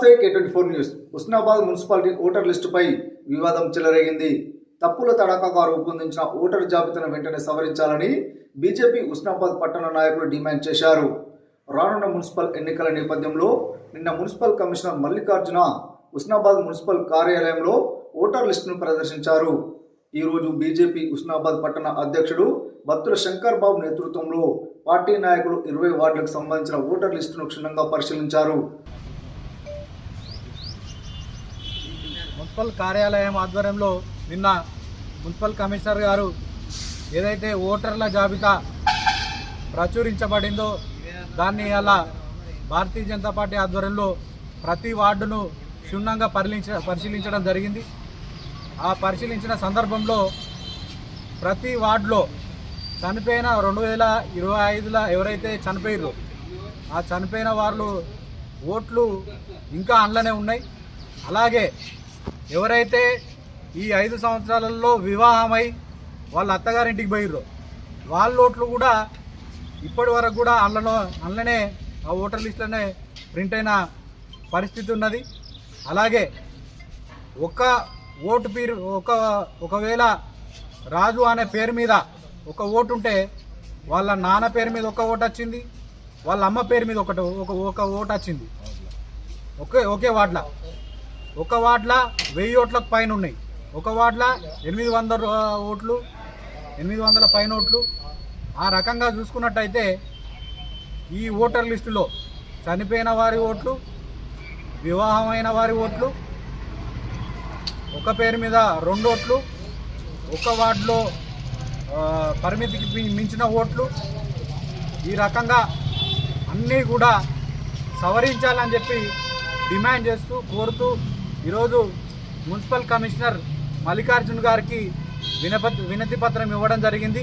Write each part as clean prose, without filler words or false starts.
నమస్తే K24 news. Husnabad municipality voter లిస్టుపై వివాదం చెలరేగింది. తప్పుల తడకగా రూపొందించిన ఓటర్ జాబితాను వెంటనే సవరించాలని బీజేపీ హుస్నాబాద్ పట్టణ నాయకులు డిమాండ్ చేశారు. రానున్న మున్సిపల్ ఎన్నికల నేపథ్యంలో నిన్న municipal commissioner Mallikarjuna Husnabad municipal కార్యాలయంలో ఓటర్ లిస్టును ప్రదర్శించారు. ఈ రోజు బీజేపీ హుస్నాబాద్ పట్టణ అధ్యక్షుడు బత్తుల శంకర్ బాబు నేతృత్వంలో పార్టీ నాయకులు 20 వార్డులకు సంబంధించిన ఓటర్ లిస్టును క్షుణ్ణంగా పరిశీలించారు. మున్సిపల్ కార్యాలయం ఆధ్వర్యంలో నిన్న మున్సిపల్ కమిషనర్ గారు ఏదైతే ఓటర్ల జాబితా ప్రచురించబడిందో దాన్ని అలా భారతీయ జనతా పార్టీ ఆధ్వర్యంలో ప్రతి వార్డును క్షుణ్ణంగా పరిశీలించడం జరిగింది. ఆ పరిశీలించిన సందర్భంలో ప్రతి వార్డులో చనిపోయిన 2025లో ఎవరైతే చనిపోయారో ఆ చనిపోయిన వాళ్ళు ఓట్లు ఇంకా అందులోనే ఉన్నాయి. అలాగే ఎవరైతే ఈ 5 సంవత్సరాలలో వివాహమై వాళ్ళ అత్తగారింటికి పోయిర్రో వాళ్ళ ఓట్లు కూడా ఇప్పటి వరకు కూడా అందులోనే ఆ ఓటర్ లిస్టులోనే ప్రింట్ అయిన పరిస్థితి ఉన్నది. అలాగే ఒకవేళ రాజు అనే పేరు మీద ఒక ఓటు ఉంటే వాళ్ళ నాన్న పేరు మీద ఒక ఓటు వచ్చింది, వాళ్ళ అమ్మ పేరు మీద ఒక ఓటు వచ్చింది. ఒకే వార్డులో 1000 ఓట్లకు పైన ఉన్నాయి. ఒక వార్డులో 800 ఓట్లు, 800 పైన ఓట్లు. ఆ రకంగా చూసుకున్నట్టయితే ఈ ఓటర్ లిస్టులో చనిపోయిన వారి ఓట్లు, వివాహమైన వారి ఓట్లు, ఒక పేరు మీద 2 ఓట్లు, ఒక వార్డులో పరిమితికి మించిన ఓట్లు, ఈ రకంగా అన్నీ కూడా సవరించాలని చెప్పి డిమాండ్ చేస్తూ కోరుతూ ఈరోజు మున్సిపల్ కమిషనర్ మల్లికార్జున్ గారికి వినతి పత్రం ఇవ్వడం జరిగింది.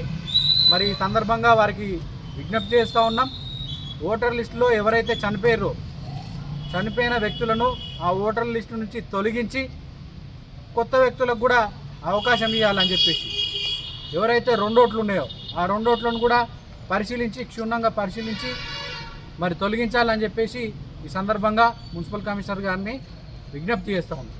మరి ఈ సందర్భంగా వారికి విజ్ఞప్తి చేస్తూ ఉన్నాం. ఓటర్ లిస్టులో ఎవరైతే చనిపోయిన వ్యక్తులను ఆ ఓటర్ లిస్టు నుంచి తొలగించి కొత్త వ్యక్తులకు కూడా అవకాశం ఇవ్వాలని చెప్పేసి, ఎవరైతే 2 ఓట్లు ఉన్నాయో ఆ 2 ఓట్లను కూడా క్షుణ్ణంగా పరిశీలించి మరి తొలగించాలని చెప్పేసి ఈ సందర్భంగా మున్సిపల్ కమిషనర్ గారిని విజ్ఞప్తి చేస్తూ ఉన్నాం.